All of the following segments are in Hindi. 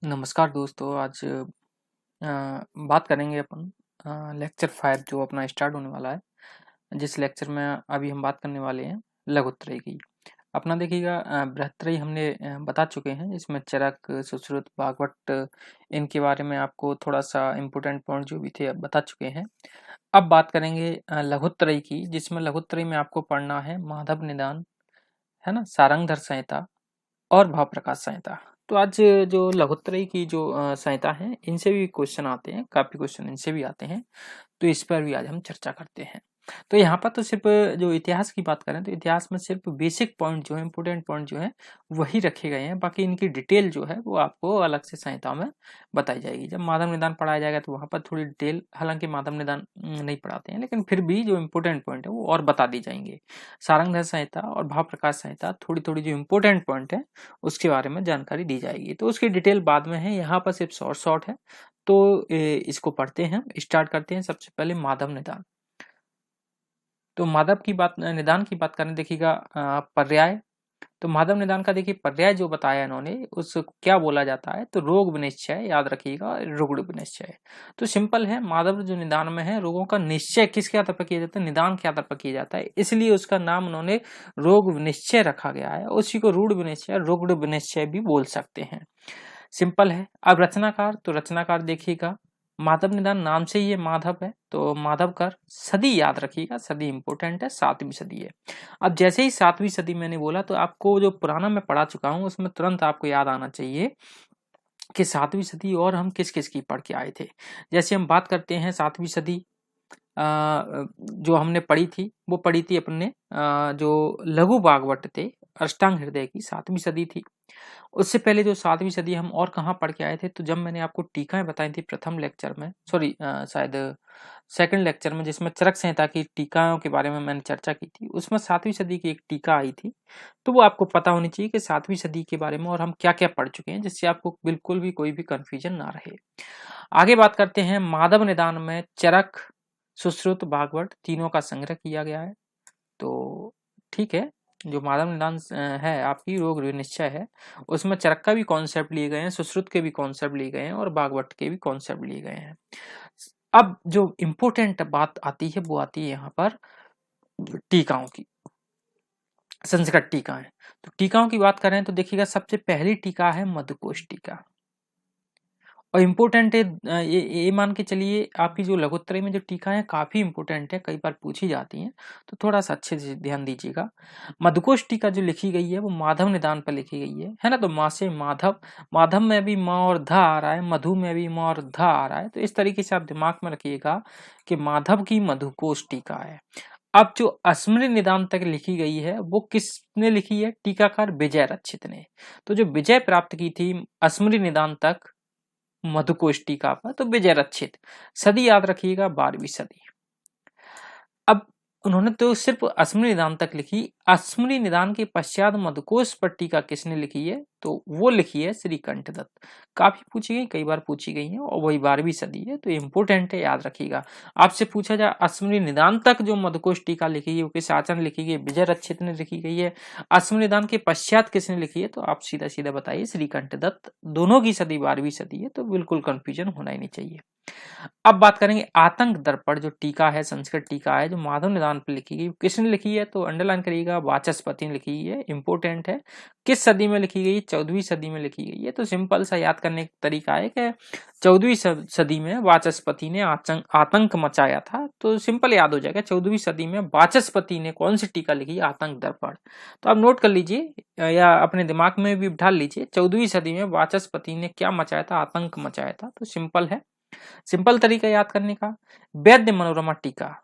नमस्कार दोस्तों। आज बात करेंगे अपन लेक्चर 5 जो अपना स्टार्ट होने वाला है। जिस लेक्चर में अभी हम बात करने वाले हैं लघुत्रय की। अपना देखिएगा बृहत्त्रयी हमने बता चुके हैं। इसमें चरक, सुश्रुत, भागवत इनके बारे में आपको थोड़ा सा इम्पोर्टेंट पॉइंट जो भी थे अब बता चुके हैं। अब बात करेंगे लघुत्रयी की, जिसमें लघुत्रयी में आपको पढ़ना है माधव निदान, है ना, सारंगधर संहिता और भाव प्रकाश संहिता। तो आज जो लघुत्रयी की जो संहिता है, इनसे भी क्वेश्चन आते हैं, काफी क्वेश्चन इनसे भी आते हैं। तो इस पर भी आज हम चर्चा करते हैं। तो यहाँ पर तो सिर्फ जो इतिहास की बात करें तो इतिहास में सिर्फ बेसिक पॉइंट जो है, इंपोर्टेंट पॉइंट जो है वही रखे गए हैं। बाकी इनकी डिटेल जो है वो आपको अलग से संहिता में बताई जाएगी। जब माधव निदान पढ़ाया जाएगा तो वहाँ पर थोड़ी डिटेल, हालांकि माधव निदान नहीं पढ़ाते हैं, लेकिन फिर भी जो इम्पोर्टेंट पॉइंट है वो और बता दी जाएंगे। सारंगधर संहिता और भाव प्रकाश संहिता थोड़ी थोड़ी जो इम्पोर्टेंट पॉइंट है उसके बारे में जानकारी दी जाएगी। तो उसकी डिटेल बाद में है, यहाँ पर सिर्फ शॉर्ट शॉर्ट है। तो इसको पढ़ते हैं, स्टार्ट करते हैं। सबसे पहले माधव निदान। तो माधव की बात, निदान की बात करें, देखिएगा पर्याय। तो माधव निदान का देखिए पर्याय जो बताया इन्होंने, उस क्या बोला जाता है, तो रोग विनिश्चय, याद रखिएगा, रुग्ण विनिश्चय। तो सिंपल है, माधव जो निदान में है, रोगों का निश्चय किसके आधार पर किया जाता है, निदान के आधार पर किया जाता है, इसलिए उसका नाम उन्होंने रोग विनिश्चय रखा गया है। उसी को रूढ़ विनिश्चय, रुग्ण विनिश्चय भी बोल सकते हैं। सिंपल है। अब रचनाकार, तो रचनाकार देखिएगा, माधव निदान नाम से ही ये माधव है, तो माधव कर। सदी याद रखिएगा, सदी इंपोर्टेंट है, 7वीं सदी है। अब जैसे ही 7वीं सदी मैंने बोला तो आपको जो पुराना मैं पढ़ा चुका हूं उसमें तुरंत आपको याद आना चाहिए कि 7वीं सदी और हम किस किस की पढ़ के आए थे। जैसे हम बात करते हैं 7वीं सदी, जो हमने पढ़ी थी वो पढ़ी थी अपने जो लघु भागवत थे, अष्टांग हृदय की 7वीं सदी थी। उससे पहले जो 7वीं सदी हम और कहाँ पढ़ के आए थे, तो जब मैंने आपको टीकाएं बताई थी प्रथम लेक्चर में, सॉरी शायद सेकंड लेक्चर में, जिसमें चरक संहिता की टीकाओं के बारे में मैंने चर्चा की थी, उसमें 7वीं सदी की एक टीका आई थी। तो वो आपको पता होनी चाहिए कि 7वीं सदी के बारे में और हम क्या क्या पढ़ चुके हैं, जिससे आपको बिल्कुल भी कोई भी कंफ्यूजन ना रहे। आगे बात करते हैं, माधव निदान में चरक, सुश्रुत, भागवत तीनों का संग्रह किया गया है। तो ठीक है, जो माधव निदान है आपकी रोग निश्चय है, उसमें चरक का भी कॉन्सेप्ट लिए गए हैं, सुश्रुत के भी कॉन्सेप्ट लिए गए हैं और भागवत के भी कॉन्सेप्ट लिए गए हैं। अब जो इम्पोर्टेंट बात आती है वो आती है यहाँ पर टीकाओं की, संस्कृत टीकाएं। तो टीकाओं की बात करें तो देखिएगा, सबसे पहली टीका है मधुकोश टीका। और इम्पोर्टेंट है, ये मान के चलिए आपकी जो लघुत्तरी में जो टीका है काफी इंपोर्टेंट है, कई बार पूछी जाती है, तो थोड़ा सा अच्छे से ध्यान दीजिएगा। मधुकोश टीका जो लिखी गई है वो माधव निदान पर लिखी गई है ना। तो माँ से माधव, माधव में भी माँ और ध आ रहा है, मधु में भी माँ और ध आ रहा है, तो इस तरीके से आप दिमाग में रखिएगा कि माधव की मधुकोश टीका है। अब जो अस्मृत निदान तक लिखी गई है वो किसने लिखी है, टीकाकार विजय रक्षित ने। तो जो विजय प्राप्त की थी अस्मृत निदान तक मधुकोश टीका पर, तो विजय रक्षित। सदी याद रखिएगा, 12वीं सदी। अब उन्होंने तो सिर्फ अस्मृत निदान तक लिखी, अस्मृत निदान के पश्चात मधुकोश पर टीका किसने लिखी है, तो वो लिखी है श्री कंठदत्त। काफी पूछी गई, कई बार पूछी गई है, और वही 12वीं सदी है, तो इंपोर्टेंट है, याद रखिएगा। आपसे पूछा जाए अस्मृत निदान तक जो मधुकोश टीका लिखी है वो किस आचार्य ने लिखी गई, विजय रक्षित ने लिखी गई है। अस्मृत निदान के पश्चात किसने लिखी है, तो आप सीधा सीधा बताइए, श्री कंठदत्त। दोनों की सदी 12वीं सदी है, तो बिल्कुल कंफ्यूजन होना ही नहीं चाहिए। अब बात करेंगे आतंक दर्पण, जो टीका है, संस्कृत टीका है, जो माधव निदान पर लिखी गई, किसने लिखी है, तो अंडरलाइन करिएगा, वाचस्पति ने लिखी है, इंपोर्टेंट है। किस सदी में लिखी गई, 14वीं सदी में लिखी गई है। तो सिंपल सा याद करने का तरीका है कि 14वीं सदी में वाचस्पति ने आतंक मचाया था, तो सिंपल याद हो जाएगा, 14वीं सदी में वाचस्पति ने कौन सी टीका लिखी, आतंक दर्पण। तो आप नोट कर लीजिए या अपने दिमाग में भी बिठा लीजिए, 14वीं सदी में वाचस्पति ने क्या मचाया था, आतंक मचाया था। तो सिंपल है, सिंपल तरीका याद करने का। वैद्य मनोरमा टीका,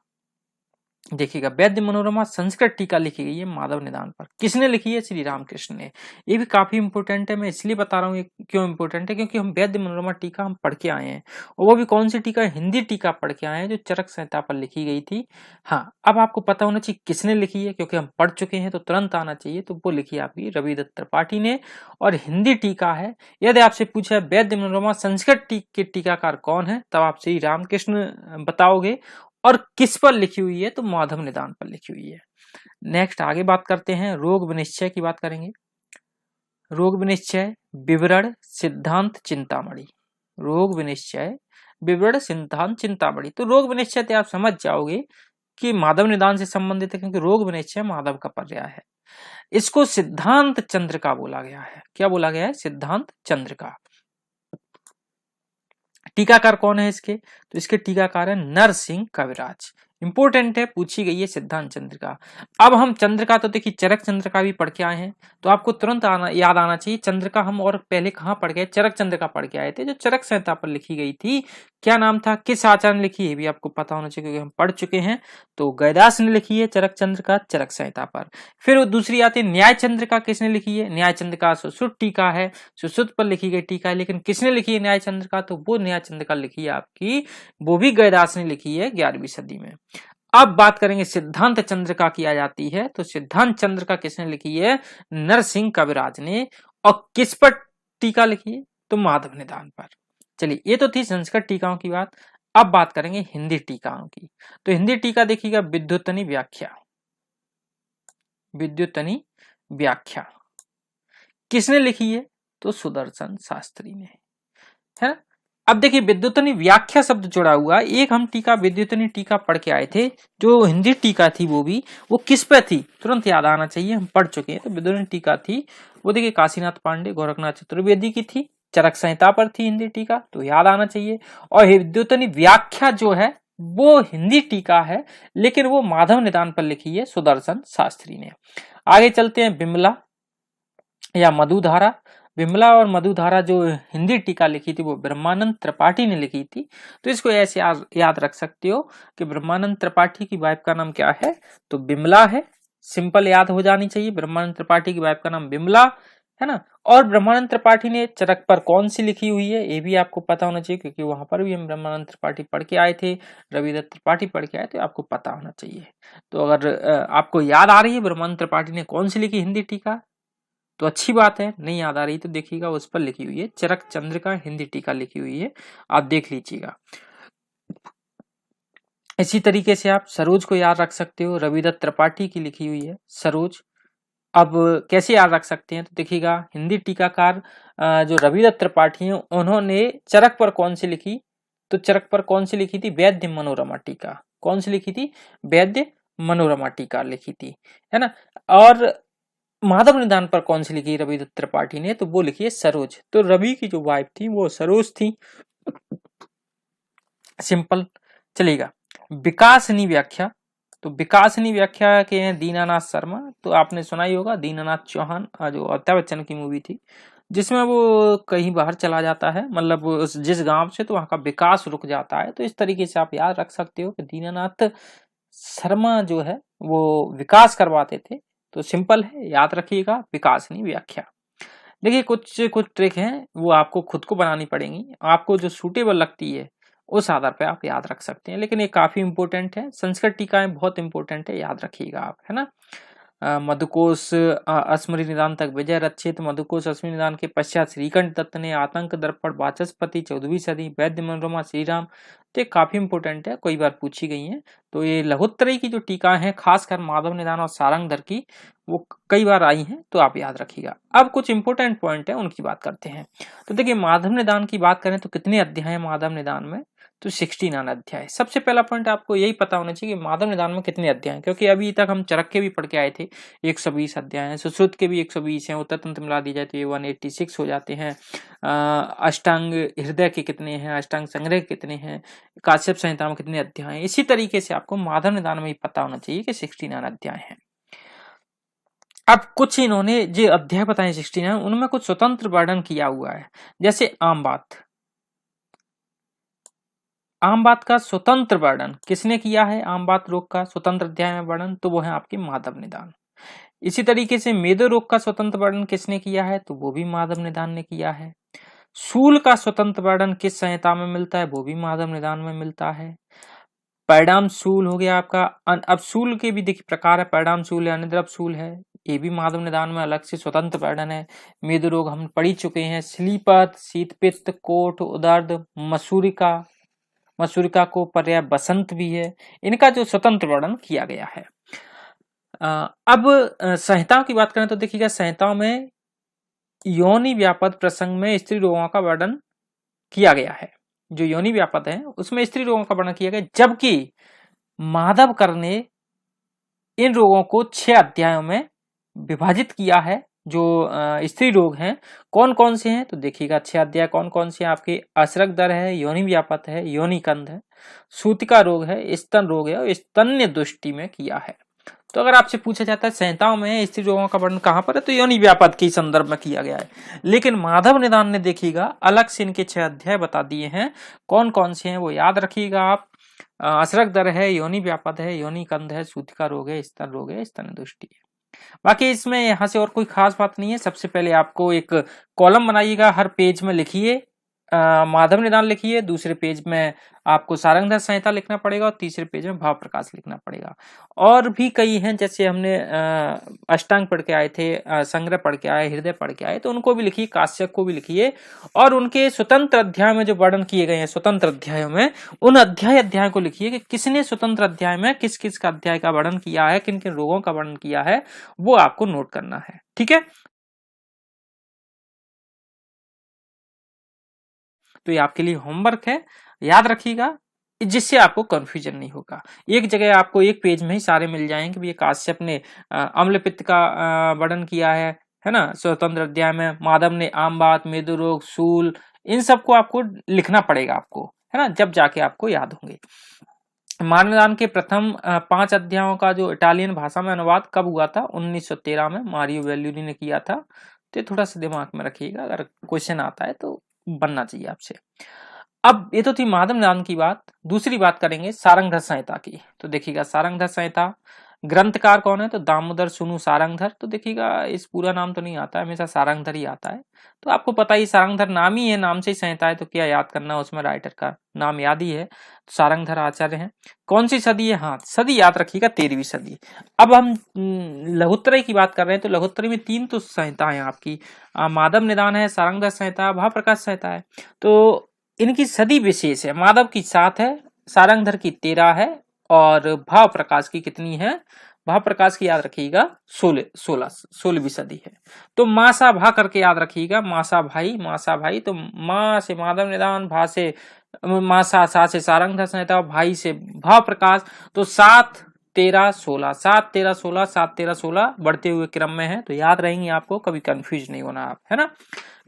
देखिएगा, वैद्य मनोरमा संस्कृत टीका लिखी गई है माधव निदान पर, किसने लिखी है, श्री रामकृष्ण ने। ये भी काफी इंपोर्टेंट है, मैं इसलिए बता रहा हूँ ये क्यों इंपोर्टेंट है, क्योंकि हम वैद्य मनोरमा टीका हम पढ़ के आए हैं, और वो भी कौन सी टीका, हिंदी टीका पढ़ के आए हैं, जो चरक संहिता पर लिखी गई थी। हाँ, अब आपको पता होना चाहिए किसने लिखी है, क्योंकि हम पढ़ चुके हैं तो तुरंत आना चाहिए। तो वो लिखी आपकी रविदत्त त्रिपाठी ने, और हिंदी टीका है। यदि आपसे पूछा वैद्य मनोरमा संस्कृत के टीकाकार कौन है, तब आप श्री रामकृष्ण बताओगे, और किस पर लिखी हुई है, तो माधव निदान पर लिखी हुई है। नेक्स्ट आगे बात करते हैं, रोग विनिश्चय की बात करेंगे। रोग विनिश्चय, विवरण, सिद्धांत, चिंतामणि। रोग विनिश्चय, विवरण, सिद्धांत, चिंतामणि। तो रोग विनिश्चय तो आप समझ जाओगे कि माधव निदान से संबंधित है, क्योंकि रोग विनिश्चय माधव का पर्याय है। इसको सिद्धांत चंद्रिका बोला गया है। क्या बोला गया है? सिद्धांत चंद्रिका। टीकाकार कौन है इसके? तो इसके टीकाकार है नरसिंह कविराज। इंपोर्टेंट है, पूछी गई है सिद्धांत चंद्रिका। अब हम चंद्रिका तो देखिए चरक चंद्रिका भी पढ़ के आए हैं, तो आपको तुरंत याद आना चाहिए चंद्रिका हम और पहले कहाँ पढ़ गए? चरक चंद्रिका पढ़ के आए थे, जो चरक संहिता पर लिखी गई थी। क्या नाम था? किस आचार्य ने लिखी है भी आपको पता होना चाहिए, क्योंकि हम पढ़ चुके हैं। तो गैदास ने लिखी है चरक चंद्रिका चरक संहिता पर। फिर वो दूसरी आती है न्याय चंद्रिका। किसने लिखी है? न्याय चंद्रिका सुश्रुत टीका है, सुश्रुत पर लिखी गई टीका है। लेकिन किसने लिखी है न्याय चंद्रिका? तो वो न्याय चंद्रिका लिखी है आपकी, वो भी गैदास ने लिखी है 11वीं सदी में। अब बात करेंगे सिद्धांत चंद्रिका की आ जाती है, तो सिद्धांत चंद्रिका किसने लिखी है? नरसिंह कविराज ने। और किस पर टीका लिखी है? तो माधव निदान पर। चलिए, ये तो थी संस्कृत टीकाओं की बात। अब बात करेंगे हिंदी टीकाओं की। तो हिंदी टीका देखिएगा, विद्युतनी व्याख्या। विद्युतनी व्याख्या किसने लिखी है? तो सुदर्शन शास्त्री ने, है। अब देखिए विद्युतनी व्याख्या शब्द जुड़ा हुआ, एक हम टीका विद्युतनी टीका पढ़ के आए थे, जो हिंदी टीका थी वो किस पे थी? तुरंत याद आना चाहिए, हम पढ़ चुके हैं। तो विद्युतनी टीका थी वो देखिए काशीनाथ पांडे, गोरखनाथ चतुर्वेदी की थी, चरक संहिता पर थी हिंदी टीका, तो याद आना चाहिए। और विद्युतनी व्याख्या जो है वो हिंदी टीका है, लेकिन वो माधव निदान पर लिखी है सुदर्शन शास्त्री ने। आगे चलते हैं, बिमला या मधुधारा। विमला और मधुधारा जो हिंदी टीका लिखी थी वो ब्रह्मानंद त्रिपाठी ने लिखी थी। तो इसको ऐसे याद रख सकते हो कि ब्रह्मानंद त्रिपाठी की वाइफ का नाम क्या है? तो बिमला है। सिंपल याद हो जानी चाहिए, ब्रह्मानंद त्रिपाठी की वाइफ का नाम बिमला है ना। और ब्रह्मानंद त्रिपाठी ने चरक पर कौन सी लिखी हुई है ये भी आपको पता होना चाहिए, क्योंकि वहां पर भी हम ब्रह्मानंद त्रिपाठी पढ़ के आए थे, रविदत्त त्रिपाठी पढ़ के आए थे, आपको पता होना चाहिए। तो अगर आपको याद आ रही है ब्रह्मानंद त्रिपाठी ने कौन सी लिखी हिंदी टीका, तो अच्छी बात है। नहीं याद आ रही तो देखिएगा उस पर लिखी हुई है चरक चंद्रिका हिंदी टीका लिखी हुई है, आप देख लीजिएगा। इसी तरीके से आप सरोज को याद रख सकते हो, रविदत्त त्रिपाठी की लिखी हुई है सरोज। अब कैसे याद रख सकते हैं? तो देखिएगा हिंदी टीकाकार जो रविदत्त त्रिपाठी हैं उन्होंने चरक पर कौन सी लिखी? तो चरक पर कौन सी लिखी थी? वैद्य मनोरमा टीका। कौन सी लिखी थी? वैद्य मनोरमा टीका लिखी थी, है ना। और माधव निदान पर कौन सी लिखी रविदत्त त्रिपाठी ने? तो वो लिखी है सरोज। तो रवि की जो वाइफ थी वो सरोज थी। सिंपल चलेगा। विकासनी व्याख्या, तो विकासनी व्याख्या के हैं दीनानाथ शर्मा। तो आपने सुना ही होगा दीनानाथ चौहान, जो अमिताभ बच्चन की मूवी थी, जिसमें वो कहीं बाहर चला जाता है, मतलब जिस गांव से, तो वहां का विकास रुक जाता है। तो इस तरीके से आप याद रख सकते हो कि दीनानाथ शर्मा जो है वो विकास करवाते थे। तो सिंपल है, याद रखिएगा विकासनी व्याख्या। देखिए कुछ कुछ ट्रिक हैं, वो आपको खुद को बनानी पड़ेंगी, आपको जो सूटेबल लगती है उस आधार पे आप याद रख सकते हैं, लेकिन ये काफी इंपॉर्टेंट है। संस्कृत टीकाएं बहुत इंपॉर्टेंट है, याद रखिएगा आप, है ना। मधुकोश अस्मरी निदान तक विजय रचित, मधुकोश अस्मरी निदान के पश्चात श्रीकंठ दत्त ने, आतंक दर्पण वाचस्पति 14वीं सदी, वैद्य मनोरमा श्रीराम। तो ये काफी इंपॉर्टेंट है, कई बार पूछी गई है। तो ये लघुत्तरी की जो टीका है, खासकर माधव निदान और सारंगधर की, वो कई बार आई हैं, तो आप याद रखिएगा। अब कुछ इंपॉर्टेंट पॉइंट है उनकी बात करते हैं। तो देखिए माधव निदान की बात करें तो कितने अध्याय है माधव निदान में? तो 69 अध्याय। सबसे पहला पॉइंट आपको यही पता होना चाहिए कि माधव निदान में कितने अध्याय हैं, क्योंकि अभी तक हम चरक के भी पढ़ के आए थे 120 अध्याय हैं, सुश्रुत के भी 120 हैं, उत्तर तंत्र मिला दी जाए तो ये 186 हो जाते हैं। अष्टांग हृदय के कितने हैं, अष्टांग संग्रह कितने हैं, काश्यप संहिता में कितने अध्याय हैं। इसी तरीके से आपको माधव निदान में भी पता होना चाहिए कि 69 अध्याय हैं। अब कुछ इन्होंने जो अध्याय बताए 69, उनमें कुछ स्वतंत्र वर्णन किया हुआ है। जैसे आम बात, आम बात का स्वतंत्र वर्णन किसने किया है? आम बात रोग का स्वतंत्र अध्याय में वर्णन, तो वो है आपकी माधव निदान। इसी तरीके से मेदो रोग का स्वतंत्र वर्णन किसने किया है? तो वो भी माधव निदान ने किया है। सूल का स्वतंत्र वर्णन किस संहिता में मिलता है? वो भी माधव निदान में मिलता है। परिणाम सूल हो गया आपका। अब सूल के भी देखिए प्रकार है, परिणाम सूल है, अनिद्रव सूल है, ये भी माधव निदान में अलग से स्वतंत्र वर्णन है। मेदो रोग हम पढ़ी चुके हैं, श्लीपत, शीतपित्त, कोठ, उदर्द, मसूरिका को पर्याय बसंत भी है, इनका जो स्वतंत्र वर्णन किया गया है। अब संहिताओं की बात करें तो देखिएगा संहिताओं में योनि व्यापद प्रसंग में स्त्री रोगों का वर्णन किया गया है। जो योनि व्यापद है उसमें स्त्री रोगों का वर्णन किया गया, जबकि माधवकर ने इन रोगों को 6 अध्यायों में विभाजित किया है। जो स्त्री रोग हैं कौन कौन से हैं तो देखिएगा 6 अध्याय कौन कौन से हैं आपके। असरक दर है, योनि व्यापत है, योनि कंद है, सूतिका रोग है, स्तन रोग है और स्तन्य दुष्टि में किया है। तो अगर आपसे पूछा जाता है संहिताओं में स्त्री रोगों का वर्णन कहां पर है तो योनि व्यापद के संदर्भ में किया गया है। लेकिन माधव निदान ने देखिएगा अलग से इनके 6 अध्याय बता दिए हैं, कौन कौन से हैं वो याद रखिएगा आप। असरक दर है, योनि व्यापद है, योनि कंद है, सूतिका रोग है, स्तन रोग है, स्तन दुष्टि है। बाकी इसमें यहां से और कोई खास बात नहीं है। सबसे पहले आपको एक कॉलम बनाइएगा, हर पेज में लिखिए माधव निदान लिखिए, दूसरे पेज में आपको सारंगधर संहिता लिखना पड़ेगा और तीसरे पेज में भाव प्रकाश लिखना पड़ेगा। और भी कई हैं, जैसे हमने अष्टांग पढ़ के आए थे, संग्रह पढ़ के आए, हृदय पढ़ के आए, तो उनको भी लिखिए, काश्यप को भी लिखिए। और उनके स्वतंत्र अध्याय में जो वर्णन किए गए हैं स्वतंत्र अध्यायों में, उन अध्याय को लिखिए कि किसने स्वतंत्र अध्याय में किस किस का अध्याय का वर्णन किया है, किन किन रोगों का वर्णन किया है, वो आपको नोट करना है। ठीक है, तो ये आपके लिए होमवर्क है, याद रखिएगा, जिससे आपको कंफ्यूजन नहीं होगा। एक जगह आपको एक पेज में ही सारे मिल जाएंगे कि ये काश्यप ने अम्ल पित्त का वर्णन किया है ना, स्वतंत्र अध्याय में। माधव ने आम बात, मेदु रोग, सूल, इन सबको आपको लिखना पड़ेगा आपको, है ना, जब जाके आपको याद होंगे। मानव निदान के प्रथम 5 अध्यायों का जो इटालियन भाषा में अनुवाद कब हुआ था 1913 में मारियो वेल्यूरी ने किया था। तो थोड़ा सा दिमाग में रखिएगा, अगर क्वेश्चन आता है तो बनना चाहिए आपसे। अब ये तो थी माधव निदान की बात। दूसरी बात करेंगे सारंगधर संहिता की। तो देखिएगा सारंगधर संहिता, ग्रंथकार कौन है तो दामोदर सुनु सारंगधर। तो देखिएगा इस पूरा नाम तो नहीं आता है, हमेशा सारंगधर ही आता है। तो आपको पता ही सारंगधर नाम ही है, नाम से ही संहिता है, तो क्या याद करना, उसमें राइटर का नाम याद ही है। तो सारंगधर आचार्य हैं। कौन सी सदी है, हाँ सदी याद रखिएगा 13वीं सदी। अब हम लघुत्तरी की बात कर रहे हैं, तो लघुत्तरी में 3 तो संहिता है आपकी, माधव निदान है, सारंगधर संहिता, भाव प्रकाश संहिता है। तो इनकी सदी विशेष है, माधव की 7 है, सारंगधर की 13 है और भाव प्रकाश की कितनी है, भाव प्रकाश की याद रखिएगा 16वीं सदी है। तो मासा भा करके याद रखिएगा, मासा भाई। तो माँ से माधव निदान, भा से मासा, सा से सारंगधर संहिता, भाई से भाव प्रकाश। तो 7 13 16, 7 13 16, 7 13 16 बढ़ते हुए क्रम में है। तो याद रहेंगे आपको, कभी कंफ्यूज नहीं होना आप, है ना,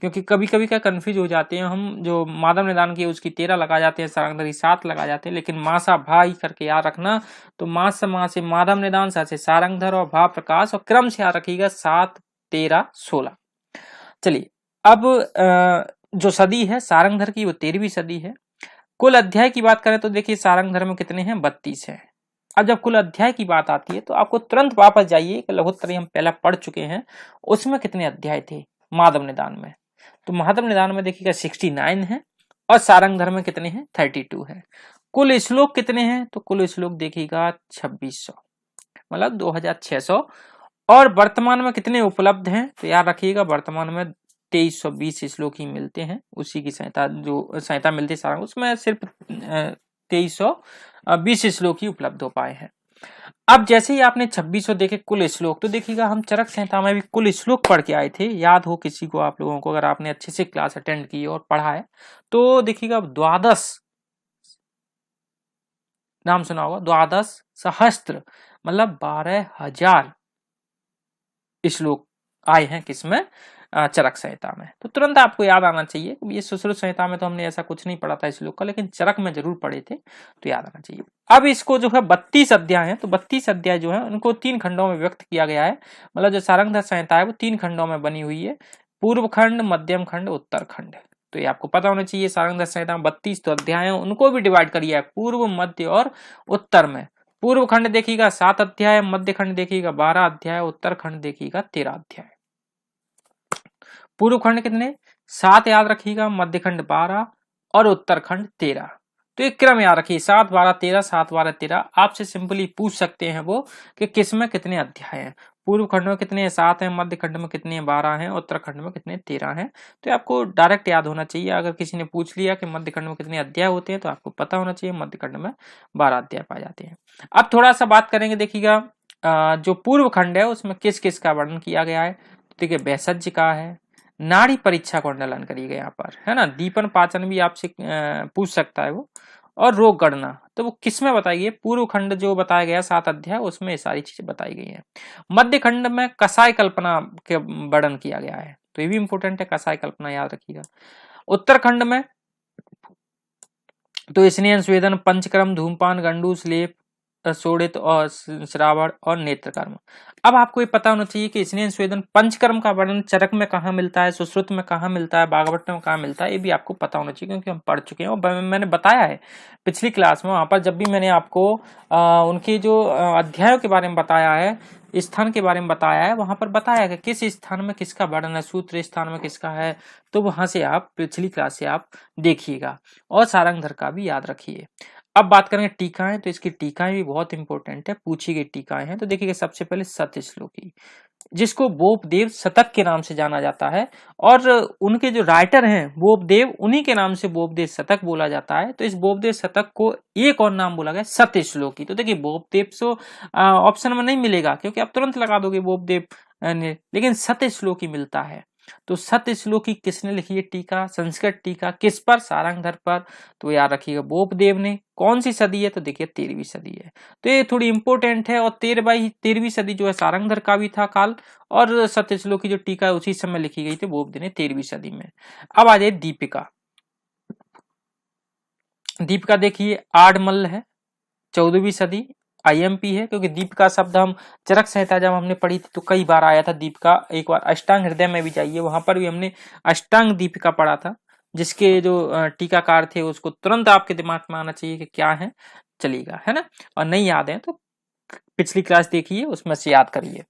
क्योंकि कभी कभी क्या कंफ्यूज हो जाते हैं हम, जो माधव निदान की उसकी 13 लगा जाते हैं, सारंगधर 7 लगा जाते हैं। लेकिन मासा भाई करके याद रखना। तो माँ से माधव निदान, सा से सारंगधर और भाव प्रकाश, और क्रम से याद रखिएगा 7 13 16। चलिए अब जो सदी है सारंगधर की वो 13वीं सदी है। कुल अध्याय की बात करें तो देखिए सारंगधर में कितने हैं, 32 हैं। अब जब कुल अध्याय की बात आती है तो आपको तुरंत वापस जाइए कि लघुत्तरी हम पहले पढ़ चुके हैं, उसमें कितने अध्याय थे माधव निदान में। तो माधव निदान में देखिएगा 69 है और सारंगधर में कितने हैं, 32 है। कुल श्लोक कितने हैं तो कुल श्लोक देखिएगा 2600, मतलब 2600। और वर्तमान में कितने उपलब्ध हैं तो याद रखिएगा वर्तमान में 2320 श्लोक ही मिलते हैं। उसी की संहिता, जो संहिता मिलती है सारंग, उसमें सिर्फ 2320 श्लोक ही उपलब्ध हो पाए हैं। अब जैसे ही आपने 2600 देखे कुल श्लोक, तो देखिएगा हम चरक संहिता में भी कुल श्लोक पढ़ के आए थे, याद हो किसी को, आप लोगों को, अगर आपने अच्छे से क्लास अटेंड की और पढ़ा है तो देखिएगा 12 नाम सुना होगा, 12 सहस्त्र मतलब 12,000 श्लोक आए हैं किसमें, चरक संहिता में। तो तुरंत आपको याद आना चाहिए, ये सुश्रुत संहिता में तो हमने ऐसा कुछ नहीं पढ़ा था श्लोक का, लेकिन चरक में जरूर पढ़े थे, तो याद आना चाहिए। अब इसको जो है 32 अध्याय है, तो 32 अध्याय जो है उनको 3 खंडों में व्यक्त किया गया है। मतलब जो सारंगधर संहिता है वो 3 खंडों में बनी हुई है, पूर्व खंड, मध्यम खंड, उत्तर खंड। तो ये आपको पता होना चाहिए, सारंगधर संहिता में 32 तो अध्याय है, उनको भी डिवाइड करिए पूर्व, मध्य और उत्तर में। पूर्व खंड देखिएगा 7 अध्याय, मध्य खंड देखिएगा 12 अध्याय, उत्तर खंड देखिएगा 13 अध्याय। पूर्व खंड कितने, 7 याद रखिएगा, मध्य खंड 12 और उत्तर खंड 13। तो एक क्रम याद रखिए 7 12 13, 7 12 13। आपसे सिंपली पूछ सकते हैं वो कि किसमें कितने अध्याय हैं। पूर्व खंड में कितने 7 हैं, मध्य खंड में कितने 12 हैं, उत्तर खंड में कितने 13 हैं। तो आपको डायरेक्ट याद होना चाहिए। अगर किसी ने पूछ लिया कि मध्य खंड में कितने अध्याय होते हैं, तो आपको पता होना चाहिए मध्य खंड में 12 अध्याय पाए जाते हैं। अब थोड़ा सा बात करेंगे, देखिएगा जो पूर्व खंड है उसमें किस किस का वर्णन किया गया है। देखिए वैसज्य का है, नाड़ी परीक्षा को अंडरलाइन करिएगा यहाँ पर, है ना। दीपन पाचन भी आपसे पूछ सकता है वो। और रोग गणना तो वो किस में बताई गई है, पूर्व खंड जो बताया गया 7 अध्याय उसमें ये सारी चीजें बताई गई है। मध्य खंड में कसाय कल्पना के वर्णन किया गया है, तो ये भी इंपॉर्टेंट है, कसाय कल्पना याद रखिएगा। उत्तरखंड में तो स्नेहन स्वेदन पंचक्रम धूमपान गंडूस लेप शोड़ित और श्रावण और नेत्रकर्म। अब आपको ये पता होना चाहिए कि स्नेहन स्वेदन पंचकर्म का वर्णन चरक में कहाँ मिलता है, सुश्रुत में कहाँ मिलता है, भागवत में कहाँ मिलता है, ये भी आपको पता होना चाहिए क्योंकि हम पढ़ चुके हैं और मैंने बताया है पिछली क्लास में। वहां पर जब भी मैंने आपको उनके जो अध्यायों के बारे में बताया है, स्थान के बारे में बताया है, वहां पर बताया कि किस स्थान में किसका वर्णन है, सूत्र स्थान में किसका है, तो वहां से आप पिछली क्लास से आप देखिएगा और सारंगधर का भी याद रखिए। अब बात करेंगे टीकाएं, तो इसकी टीकाएं भी बहुत इंपॉर्टेंट है, पूछी गई टीकाएं हैं। तो देखिए सबसे पहले सतश्लोकी, जिसको बोपदेव शतक के नाम से जाना जाता है और उनके जो राइटर हैं बोपदेव, उन्हीं के नाम से बोपदेव शतक बोला जाता है। तो इस बोपदेव शतक को एक और नाम बोला गया सतश्लोकी। तो देखिए बोपदेव तो ऑप्शन में नहीं मिलेगा क्योंकि आप तुरंत लगा दोगे बोपदेव ने, लेकिन सतश्लोकी मिलता है। तो सतश्लोकी किसने लिखी है टीका, संस्कृत टीका, किस पर, सारंगधर पर। तो याद रखिएगा बोपदेव ने। कौन सी सदी है, तो देखिए 13वीं सदी है। तो ये थोड़ी इंपॉर्टेंट है। और 13वीं सदी जो है सारंगधर का भी था काल, और सतश्लोकी जो टीका है उसी समय लिखी गई थी बोपदेव ने 13वीं सदी में। अब आ जाए दीपिका। दीपिका देखिए आडमल्ल है, 14वीं सदी, आईएमपी है क्योंकि दीपिका शब्द हम चरक संहिता जब हमने पढ़ी थी तो कई बार आया था दीपिका। एक बार अष्टांग हृदय में भी जाइए, वहां पर भी हमने अष्टांग दीपिका पढ़ा था, जिसके जो टीकाकार थे उसको तुरंत आपके दिमाग में आना चाहिए कि क्या है, चलेगा, है ना। और नहीं याद है तो पिछली क्लास देखिए उसमें से याद करिए।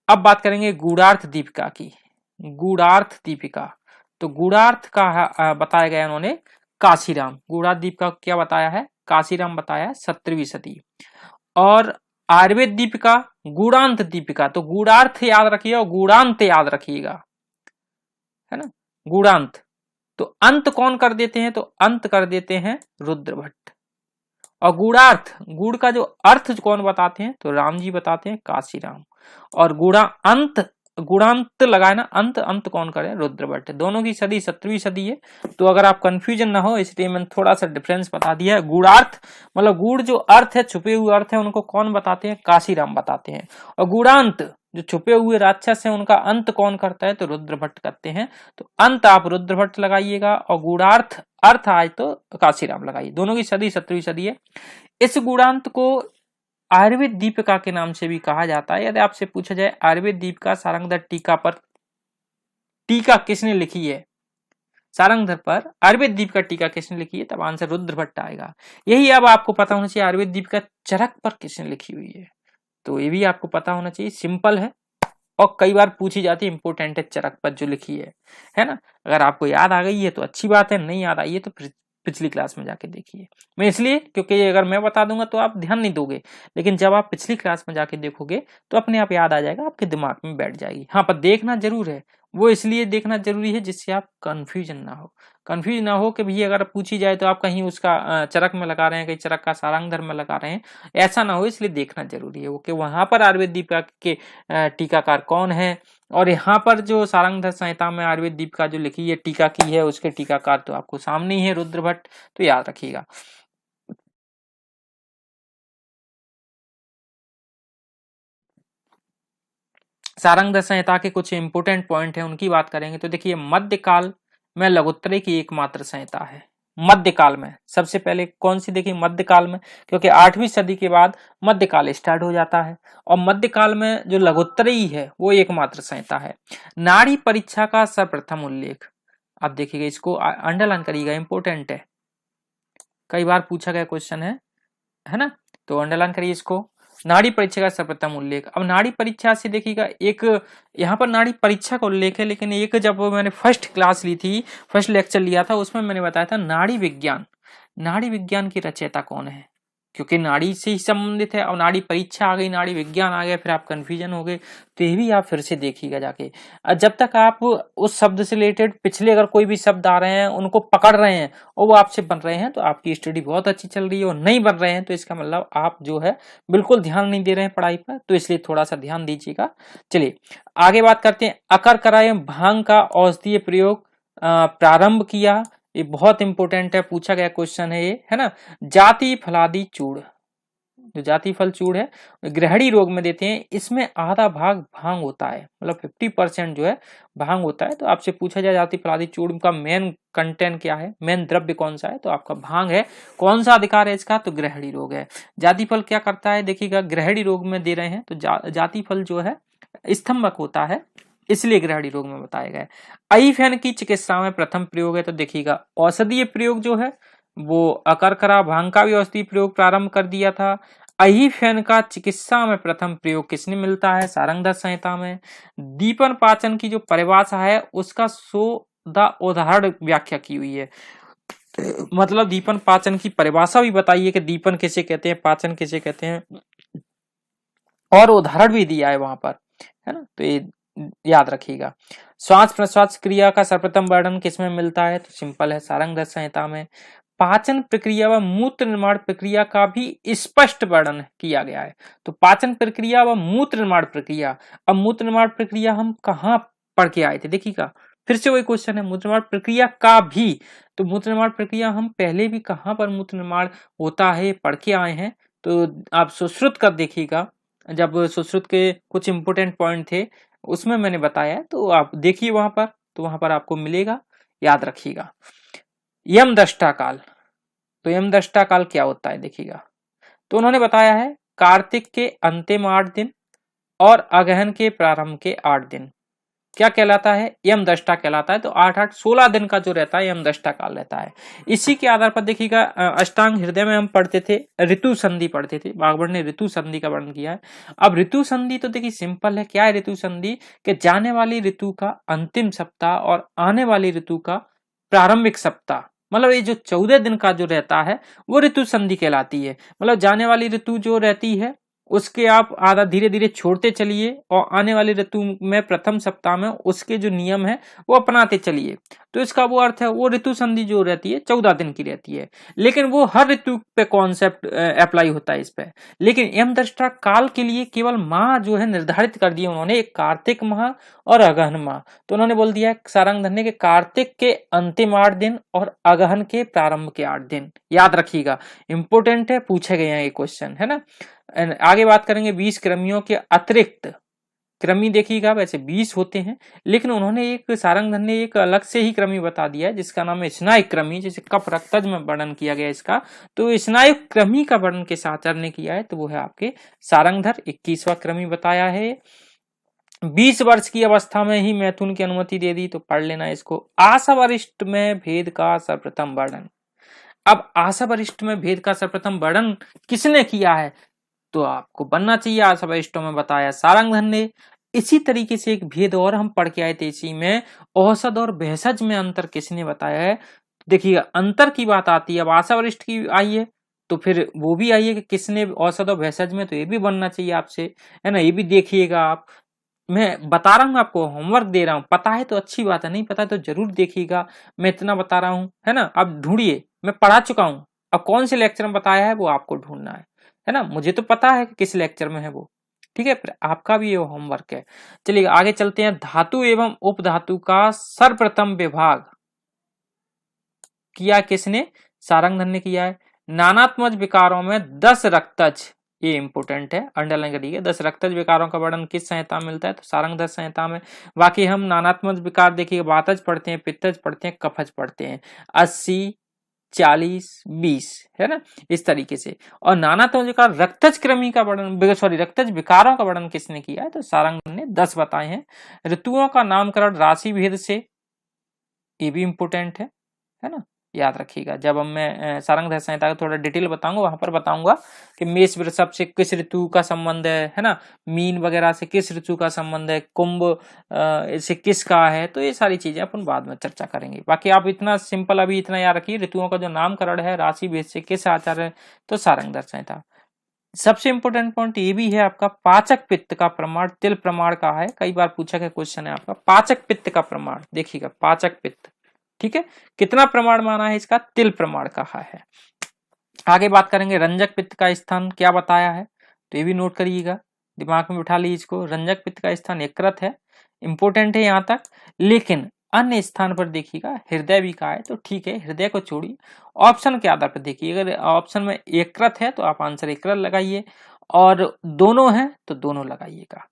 अब बात करेंगे गूढ़ार्थ दीपिका की। गूढ़ार्थ दीपिका, तो गूढ़ार्थ का बताया गया उन्होंने काशीराम। गूढ़ार्थ दीपिका क्या बताया है, काशीराम बताया 17वीं सदी। और आयुर्वेद दीपिका गूढ़ांत दीपिका, तो गूढ़ार्थ याद रखिए और गूढ़ांत याद रखिएगा, है ना। गूढ़ांत तो अंत कौन कर देते हैं, तो अंत कर देते हैं रुद्र भट्ट। और गूढ़ार्थ, गूढ़ का जो अर्थ कौन बताते हैं, तो राम जी बताते हैं, काशीराम। और गूढ़ा अंत, गुणांत लगाए ना, अंत अंत कौन करे, रुद्र भट्ट। दोनों की सदी 17वीं सदी है। तो अगर आप कंफ्यूजन ना हो इसलिए मैंने थोड़ा सा डिफरेंस बता दिया है। गूढ़ार्थ मतलब गूढ़ जो अर्थ है, छुपे हुए अर्थ है, उनको कौन बताते हैं, काशीराम बताते हैं। और गूढ़ांत जो छुपे हुए राक्षस है उनका अंत कौन करता है, तो रुद्र भट्ट करते हैं। तो अंत आप रुद्र भट्ट लगाइएगा और गूढ़ार्थ अर्थ आए तो काशीराम लगाइए। दोनों की सदी 17वीं सदी है। इस गूढ़ांत को आयुर्वेद दीपिका के नाम से भी कहा जाता है। यदि आपसे पूछा जाए आयुर्वेद दीपिका सारंगधर टीका पर टीका किसने लिखी है, सारंगधर पर आयुर्वेद दीपिका टीका किसने लिखी है, तब आंसर रुद्र भट्ट आएगा। यही अब आपको पता होना चाहिए आयुर्वेद दीपिका चरक पर किसने लिखी हुई है, तो ये भी आपको पता होना चाहिए। सिंपल है और कई बार पूछी जाती है, इंपोर्टेंट है, चरक पर जो लिखी है ना। अगर आपको याद आ गई है तो अच्छी बात है, नहीं याद आई है तो पिछली क्लास में जाके देखिए। मैं इसलिए क्योंकि अगर मैं बता दूंगा तो आप ध्यान नहीं दोगे, लेकिन जब आप पिछली क्लास में जाके देखोगे तो अपने आप याद आ जाएगा, आपके दिमाग में बैठ जाएगी। हाँ पर देखना जरूर है, वो इसलिए देखना जरूरी है जिससे आप कंफ्यूजन ना हो। कंफ्यूज ना हो कि भैया अगर पूछी जाए तो आप कहीं उसका चरक में लगा रहे हैं, कहीं चरक का सारंगधर में लगा रहे हैं, ऐसा ना हो, इसलिए देखना जरूरी है वो कि वहां पर आयुर्वेद दीपिका के टीकाकार कौन है। और यहाँ पर जो सारंगधर संहिता में आयुर्वेद दीपिका जो लिखी है टीका की है, उसके टीकाकार तो आपको सामने ही है, रुद्र भट्ट, तो याद रखिएगा। सारंगधर संहिता के कुछ इंपोर्टेंट पॉइंट हैं, उनकी बात करेंगे। तो देखिए मध्यकाल में लघुत्तरी की एकमात्र संहिता है। मध्यकाल में सबसे पहले कौन सी, देखिए मध्यकाल में, क्योंकि 8वीं सदी के बाद मध्यकाल स्टार्ट हो जाता है और मध्यकाल में जो लघुत्तरी है वो एकमात्र संहिता है। नाड़ी परीक्षा का सर्वप्रथम उल्लेख, आप देखिएगा इसको अंडरलाइन करिएगा, इंपोर्टेंट है, कई बार पूछा गया क्वेश्चन है ना, तो अंडरलाइन करिए इसको। नाड़ी परीक्षा का सर्वप्रथम उल्लेख, अब नाड़ी परीक्षा से देखिएगा, एक यहाँ पर नाड़ी परीक्षा का उल्लेख है, लेकिन एक जब मैंने फर्स्ट क्लास ली थी, फर्स्ट लेक्चर लिया था, उसमें मैंने बताया था नाड़ी विज्ञान। नाड़ी विज्ञान की रचयिता कौन है, क्योंकि नाड़ी से ही संबंधित है। और नाड़ी परीक्षा आ गई, नाड़ी विज्ञान आ गया, फिर आप कंफ्यूजन हो गए, तो ये भी आप फिर से देखिएगा जाके। जब तक आप उस शब्द से रिलेटेड पिछले अगर कोई भी शब्द आ रहे हैं उनको पकड़ रहे हैं और वो आपसे बन रहे हैं तो आपकी स्टडी बहुत अच्छी चल रही है, और नहीं बन रहे हैं तो इसका मतलब आप जो है बिल्कुल ध्यान नहीं दे रहे हैं पढ़ाई पर, तो इसलिए थोड़ा सा ध्यान दीजिएगा। चलिए आगे बात करते हैं। अकरकरा एवं भांग का औषधीय प्रयोग प्रारंभ किया, ये बहुत इंपॉर्टेंट है, पूछा गया क्वेश्चन है ये, है ना। जाति फलादि चूड़, जो जाति फल चूड़ है ग्रहणी रोग में देते हैं, इसमें आधा भाग भांग होता है, मतलब 50% जो है भांग होता है। तो आपसे पूछा जाए जाति फलादि चूड़ का मेन कंटेंट क्या है, मेन द्रव्य कौन सा है, तो आपका भांग है। कौन सा अधिकार है इसका, तो ग्रहणी रोग है। जाति फल क्या करता है, देखिएगा ग्रहणी रोग में दे रहे हैं तो जाति फल जो है स्तंभक होता है, इसलिए ग्रहणी रोग में बताया गया है। अईफेन की चिकित्सा में प्रथम प्रयोग है, तो देखिएगा औषधीय प्रयोग जो है वो अकरकरा भांग का भी औषधीय प्रयोग प्रारंभ कर दिया था। अईफेन का चिकित्सा में प्रथम प्रयोग किसने मिलता है, सारंगधर संहिता में। दीपन पाचन की जो परिभाषा है उसका सोदा उदाहरण व्याख्या की हुई है, मतलब दीपन पाचन की परिभाषा भी बताइए कि दीपन किसे कहते हैं, पाचन किसे कहते हैं, और उदाहरण भी दिया है वहां पर, है ना। तो ये याद रखिएगा। श्वास प्रश्वास क्रिया का सर्वप्रथम वर्णन किसमें मिलता है, तो सिंपल है, सारंगधर संहिता में। पाचन प्रक्रिया व मूत्र निर्माण प्रक्रिया का भी स्पष्ट वर्णन किया गया है। तो पाचन प्रक्रिया व मूत्र निर्माण प्रक्रिया, अब मूत्र निर्माण प्रक्रिया हम कहाँ पढ़ के आए थे, देखिएगा फिर से वही क्वेश्चन है, मूत्र निर्माण प्रक्रिया का भी, तो मूत्र निर्माण प्रक्रिया हम पहले भी कहाँ पर मूत्र निर्माण होता है पढ़ के आए हैं, तो आप सुश्रुत कर देखिएगा, जब सुश्रुत के कुछ इंपोर्टेंट पॉइंट थे उसमें मैंने बताया, तो आप देखिए वहां पर, तो वहां पर आपको मिलेगा, याद रखिएगा। यम दृष्टा काल, तो यम दृष्टा काल क्या होता है देखिएगा, तो उन्होंने बताया है कार्तिक के अंतिम 8 दिन और अगहन के प्रारंभ के 8 दिन क्या कहलाता है, यम दृष्टा कहलाता है। तो 8-8 16 दिन का जो रहता है यम दृष्टा काल रहता है। इसी के आधार पर देखिएगा अष्टांग हृदय में हम पढ़ते थे, ऋतु संधि पढ़ते थे, बागवट ने ऋतु संधि का वर्णन किया है। अब ऋतु संधि तो देखिए सिंपल है, क्या है ऋतु संधि, कि जाने वाली ऋतु का अंतिम सप्ताह और आने वाली ऋतु का प्रारंभिक सप्ताह, मतलब ये जो 14 दिन का जो रहता है वो ऋतु संधि कहलाती है। मतलब जाने वाली ऋतु जो रहती है उसके आप आधा धीरे धीरे छोड़ते चलिए, और आने वाली ऋतु में प्रथम सप्ताह में उसके जो नियम है वो अपनाते चलिए। तो इसका वो अर्थ है, वो ऋतु संधि जो रहती है 14 दिन की रहती है, लेकिन वो हर ऋतु पे कॉन्सेप्ट अप्लाई होता है इस पे। लेकिन यम दृष्टा काल के लिए केवल माह जो है निर्धारित कर दिए उन्होंने, एक कार्तिक माह और अगहन माह। तो उन्होंने बोल दिया सारंगधर ने कि कार्तिक के अंतिम 8 दिन और अगहन के प्रारंभ के 8 दिन, याद रखिएगा, इंपोर्टेंट है, पूछे गए हैं ये क्वेश्चन, है ना। आगे बात करेंगे 20 कृमियों के अतिरिक्त। कृमि देखिएगा वैसे 20 होते हैं, लेकिन उन्होंने एक सारंगधर ने एक अलग से ही कृमि बता दिया है जिसका नाम है स्नायु कृमि, जैसे कफ रक्तज में वर्णन किया गया इसका। तो स्नायु कृमि का वर्णन किस आचार्य ने किया है, तो वो है आपके सारंगधर, 21वां कृमि बताया है। 20 वर्ष की अवस्था में ही मैथुन की अनुमति दे दी, तो पढ़ लेना इसको। आशा में भेद का सर्वप्रथम वर्णन, अब आशा वरिष्ठ में भेद का सर्वप्रथम वर्णन किसने किया है, तो आपको बनना चाहिए आशा वरिष्ठों में बताया सारंगधर ने। इसी तरीके से एक भेद और हम पढ़ के आए थे इसी में, औसत और भेषज में अंतर किसने बताया है। देखिए अंतर की बात आती है, अब आशा वरिष्ठ की आई है तो फिर वो भी आई है कि किसने औसत और भेषज में, तो ये भी बनना चाहिए आपसे, है ना। ये भी देखिएगा आप, मैं बता रहा हूँ आपको, होमवर्क दे रहा हूँ, पता है तो अच्छी बात है, नहीं पता है तो जरूर देखिएगा, मैं इतना बता रहा हूँ, है ना। अब ढूंढिए, मैं पढ़ा चुका हूँ, अब कौन से लेक्चर में बताया है वो आपको ढूंढना है ना। मुझे तो पता है कि किस लेक्चर में है वो, ठीक है, फिर आपका भी ये होमवर्क है। चलिए आगे चलते हैं। धातु एवं उपधातु का सर्वप्रथम विभाग किया किसने, सारंगधर ने किया है। नानात्मज विकारों में 10 रक्तज, ये इंपोर्टेंट है, अंडरलाइन करिए, 10 रक्तज विकारों का वर्णन किस संहिता में मिलता है, तो सारंगधर संहिता में। बाकी हम नानात्मज विकार देखिए, वातज पढ़ते हैं, पित्तज पढ़ते हैं, कफज पढ़ते हैं, 80 40 20, है ना, इस तरीके से। और नानात्मज विकार रक्तज कृमि का वर्णन, सॉरी रक्तज विकारों का वर्णन किसने किया है, तो सारंगधर ने 10 बताए हैं। ऋतुओं का नामकरण राशि भेद से, ये भी इंपोर्टेंट है ना, याद रखिएगा। जब हम मैं सारंगधर संहिता का थोड़ा डिटेल बताऊंगा, वहां पर बताऊंगा कि मेष वृषभ से किस ऋतु का संबंध है ना, मीन वगैरह से किस ऋतु का संबंध है, कुंभ से किसका है, तो ये सारी चीजें अपन बाद में चर्चा करेंगे। बाकी आप इतना सिंपल अभी इतना याद रखिए, ऋतुओं का जो नामकरण है राशि भेद से किस आचार्य, तो सारंगधर संहिता। सबसे इंपॉर्टेंट पॉइंट ये भी है आपका, पाचक पित्त का प्रमाण तिल प्रमाण का है, कई बार पूछा गया क्वेश्चन है आपका, पाचक पित्त का प्रमाण देखिएगा, पाचक पित्त, ठीक है, कितना प्रमाण माना है इसका, तिल प्रमाण कहा है। आगे बात करेंगे रंजक पित्त का स्थान क्या बताया है, तो ये भी नोट करिएगा, दिमाग में बिठा लीजिए इसको, रंजक पित्त का स्थान यकृत है, इंपोर्टेंट है यहां तक, लेकिन अन्य स्थान पर देखिएगा हृदय भी का है, तो ठीक है हृदय को छोड़िए, ऑप्शन के आधार पर देखिए, अगर ऑप्शन में यकृत है तो आप आंसर यकृत लगाइए, और दोनों है तो दोनों लगाइएगा।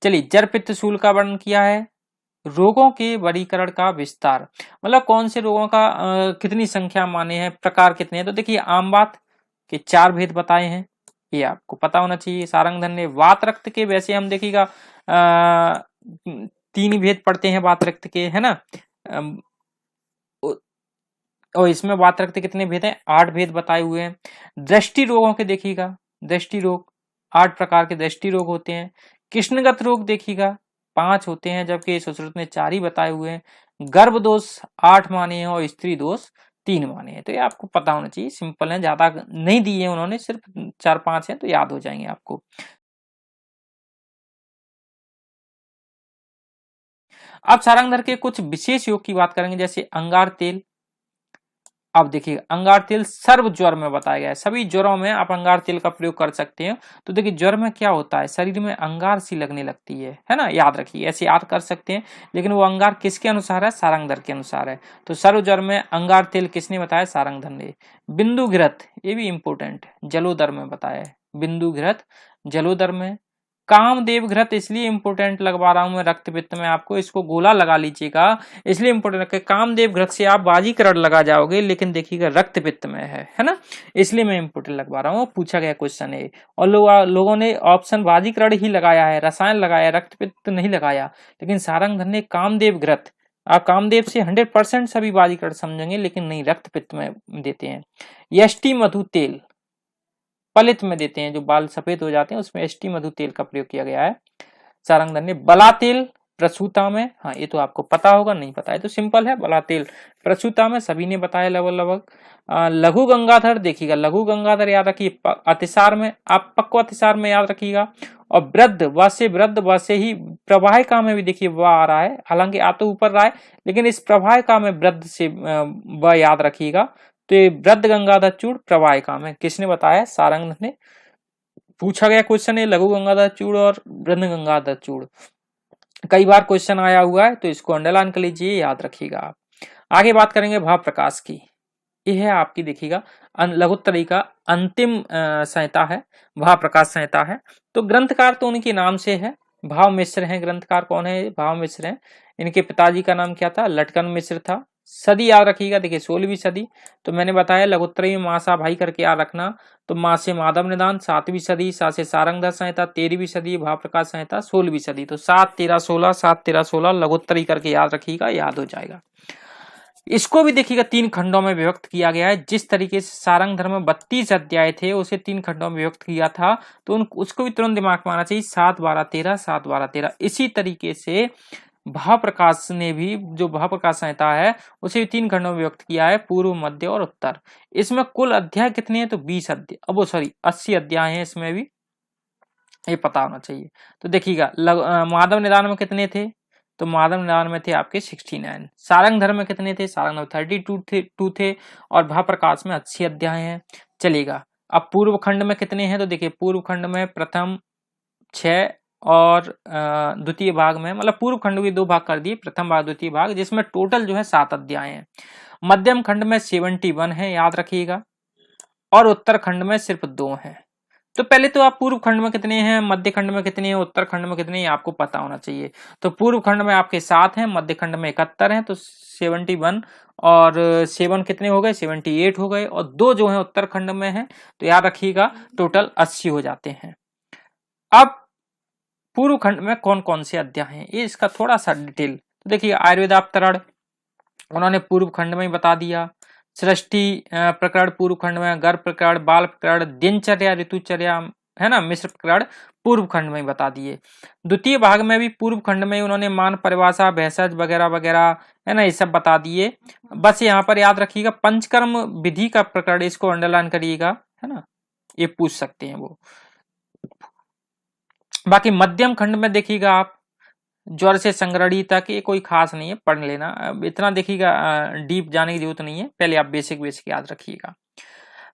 चलिए, जर पित्त शूल का वर्णन किया है, रोगों के वर्गीकरण का विस्तार, मतलब कौन से रोगों का कितनी संख्या माने हैं, प्रकार कितने हैं, तो देखिए आम बात के 4 भेद बताए हैं, ये आपको पता होना चाहिए। सारंगधर ने वात रक्त के, वैसे हम देखिएगा 3 ही भेद पड़ते हैं वात रक्त के, है ना, और इसमें वात रक्त कितने भेद हैं, 8 भेद बताए हुए हैं। दृष्टि रोगों के देखिएगा, दृष्टि रोग 8 प्रकार के दृष्टि रोग होते हैं। कृष्णगत रोग देखिएगा 5 होते हैं, जबकि सुश्रुत ने 4 ही बताए हुए हैं। गर्भ दोष 8 माने हैं और स्त्री दोष 3 माने हैं, तो ये आपको पता होना चाहिए, सिंपल है, ज्यादा नहीं दिए उन्होंने, सिर्फ 4-5 है तो याद हो जाएंगे आपको। अब सारंगधर के कुछ विशेष योग की बात करेंगे, जैसे अंगार तेल। अब देखिए अंगार तेल सर्व ज्वर में बताया गया है, सभी ज्वरों में आप अंगार तेल का प्रयोग कर सकते हैं। तो देखिए ज्वर में क्या होता है, शरीर में अंगार सी लगने लगती है ना, याद रखिए, ऐसे याद कर सकते हैं, लेकिन वो अंगार किसके अनुसार है, सारंगधर के अनुसार है। तो सर्व ज्वर में अंगार तेल किसने बताया, सारंगधर ने। बिंदु घृत, ये भी इंपोर्टेंट है, जलोदर में बताया है, बिंदु घृत जलोदर में। कामदेव घृत इसलिए इंपोर्टेंट लगवा रहा हूं मैं, रक्त पित्त में आपको, इसको गोला लगा लीजिएगा, इसलिए इंपोर्टेंट है, कामदेव घृत से आप बाजीकरण लगा जाओगे, लेकिन देखिएगा रक्त पित्त में है ना, इसलिए मैं इंपोर्टेंट लगवा रहा हूँ, पूछा गया क्वेश्चन है। और लोगों ने ऑप्शन बाजीकरण ही लगाया है, रसायन लगाया, रक्त पित्त नहीं लगाया, लेकिन सारंगधर ने कामदेव घृत, आप कामदेव से 100% सभी बाजीकरण समझेंगे, लेकिन नहीं, रक्त पित्त में देते हैं। यष्टि मधु तेल पलित में देते हैं, जो बाल सफेद हो जाते हैं उसमें यष्टि मधु तेल का प्रयोग किया गया है। सारंगधर ने बला तेल प्रसूता में, हाँ ये तो आपको पता होगा, नहीं पता है तो सिंपल है, बला तेल प्रसूता में सभी ने बताया लगभग लगभग। लघु गंगाधर देखिएगा, लघु गंगाधर याद रखिए, अतिसार में, आप पक्व अतिसार में याद रखिएगा। और वृद्ध वैसे ही प्रवाहिका में भी देखिए वह आ रहा है, हालांकि आ तो ऊपर रहा है, लेकिन इस प्रवाहिका में वृद्ध से वह याद रखिएगा। तो ये वृद्ध गंगाधर चूड़ प्रवाहिका में किसने बताया, सारंगधर ने। पूछा गया क्वेश्चन है लघु गंगाधर चूड़ और वृद्ध गंगाधर चूड़, कई बार क्वेश्चन आया हुआ है, तो इसको अंडरलाइन कर लीजिए, याद रखिएगा आप। आगे बात करेंगे भाव प्रकाश की, यह है आपकी देखिएगा लघुत्तरी का अंतिम संहिता है, भाव प्रकाश संहिता है। तो ग्रंथकार तो उनके नाम से है, भाव मिश्र हैं, ग्रंथकार कौन है, भाव मिश्र हैं। इनके पिताजी का नाम क्या था, लटकन मिश्र था। सदी याद रखिएगा, देखिए 16वीं सदी, तो मैंने बताया लघुत्तरी में मासा भाई करके याद रखना, तो माँ से माधव निदान 7वीं सदी, सा से सारंगधर संहिता 13वीं सदी, भाव प्रकाश संहिता 16वीं सदी, तो 7 13 16 7 13 16 लघुत्तरी करके याद रखिएगा, याद हो जाएगा। इसको भी देखिएगा 3 खंडों में विभक्त किया गया है, जिस तरीके से सारंगधर में 32 अध्याय थे उसे 3 खंडों में विभक्त किया था, तो उसको भी तुरंत दिमाग में आना चाहिए, 7 12 13 7 12 13। इसी तरीके से भाव प्रकाश ने भी, जो भाव प्रकाश संहिता है उसे भी 3 खंडों में विभक्त किया है, पूर्व मध्य और उत्तर। इसमें कुल अध्याय कितने हैं, तो 20 अध्याय, अब वो सॉरी 80 अध्याय हैं इसमें भी, ये पता होना चाहिए। तो देखिएगा माधव निदान में कितने थे, तो माधव निदान में थे आपके 69। सारंगधर में कितने थे, सारंगधर 32 थे, और भाव प्रकाश में 80 अध्याय हैं। चलेगा, अब पूर्व खंड में कितने हैं, तो देखिए पूर्व खंड में प्रथम 6 और द्वितीय भाग में, मतलब पूर्व खंड के 2 भाग कर दिए, प्रथम भाग द्वितीय भाग, जिसमें टोटल जो है 7 अध्याय हैं। मध्यम खंड में 71 है, याद रखिएगा, और उत्तर खंड में सिर्फ 2 हैं। तो पहले तो आप पूर्व खंड में कितने हैं, मध्य खंड में कितने हैं, उत्तर खंड में कितने हैं, आपको पता होना चाहिए। तो पूर्व खंड में आपके 7 हैं, मध्य खंड में 71 हैं, तो 71 और 7 कितने हो गए, 78 हो गए, और 2 जो है उत्तर खंड में है, तो याद रखिएगा टोटल 80 हो जाते हैं। अब पूर्व खंड में कौन कौन से अध्याय हैं, ये इसका थोड़ा सा डिटेल, तो देखिए आयुर्वेदावतरण उन्होंने पूर्व खंड में ही बता दिया। सृष्टि प्रकरण पूर्व खंड में, गर्भ प्रकरण, बाल प्रकरण, दिनचर्या, ऋतुचर्या, है ना, मिश्र प्रकरण पूर्व खंड में बता दिए। द्वितीय भाग में भी पूर्व खंड में उन्होंने मान, परिभाषा, भेषज वगैरह वगैरह, है ना, ये सब बता दिए। बस यहाँ पर याद रखिएगा पंचकर्म विधि का प्रकरण, इसको अंडरलाइन करिएगा, है ना, ये पूछ सकते हैं वो। बाकी मध्यम खंड में देखिएगा आप ज्वर से संग्रहणी तक, ये कोई खास नहीं है, पढ़ लेना, अब इतना देखिएगा डीप जाने की जरूरत नहीं है, पहले आप बेसिक बेसिक याद रखिएगा,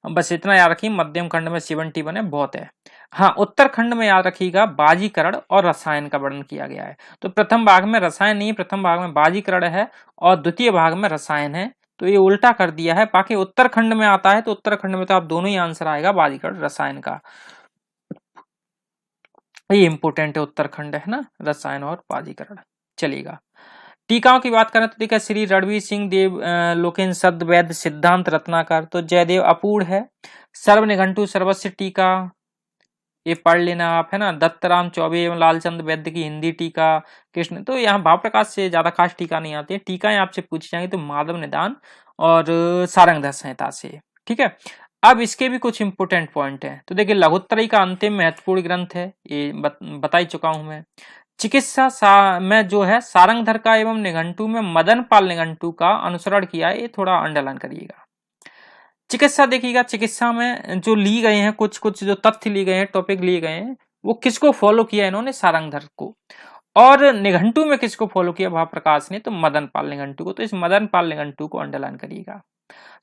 बस इतना याद रखिए। मध्यम खंड में 70 बने बहुत है। हाँ, उत्तर खंड में याद रखिएगा बाजीकरण और रसायन का वर्णन किया गया है। तो प्रथम भाग में रसायन नहीं, प्रथम भाग में बाजीकरण है और द्वितीय भाग में रसायन है, तो ये उल्टा कर दिया है। बाकी उत्तर खंड में आता है तो उत्तर खंड में तो आप दोनों ही आंसर आएगा, बाजीकरण रसायन का, ये इंपोर्टेंट है उत्तरखंड, है ना, रसायन और बाजीकरण। चलेगा, टीकाओं की बात करें तो देखिए श्री रणवीर सिंह देव लोकेन शब्द वैद्य सिद्धांत रत्नाकर, तो जयदेव अपूर्ण है। सर्व निघंटु सर्वस्व टीका, ये पढ़ लेना आप, है ना। दत्तराम चौबे एवं लालचंद वैद्य की हिंदी टीका, कृष्ण, तो यहाँ भाव प्रकाश से ज्यादा खास टीका नहीं आती है। टीकाएं आपसे पूछी जाएंगी तो माधव निदान और सारंगधर संहिता से, ठीक है। अब इसके भी कुछ इंपोर्टेंट पॉइंट है, तो देखिए लघुत्तरी का अंतिम महत्वपूर्ण ग्रंथ है, ये बता ही चुका हूं मैं। चिकित्सा में जो है सारंगधर का एवं निघंटू में मदन पाल निघंटू का अनुसरण किया है, ये थोड़ा अंडरलाइन करिएगा। चिकित्सा देखिएगा, चिकित्सा में जो ली गए हैं कुछ कुछ जो तथ्य लिए गए हैं, टॉपिक लिए गए हैं, वो किसको फॉलो किया इन्होंने, सारंगधर को। और निघंटू में किसको फॉलो किया, भाव प्रकाश ने, तो मदन पाल निघंटू को। तो इस मदन पाल निघंटू को अंडरलाइन करिएगा।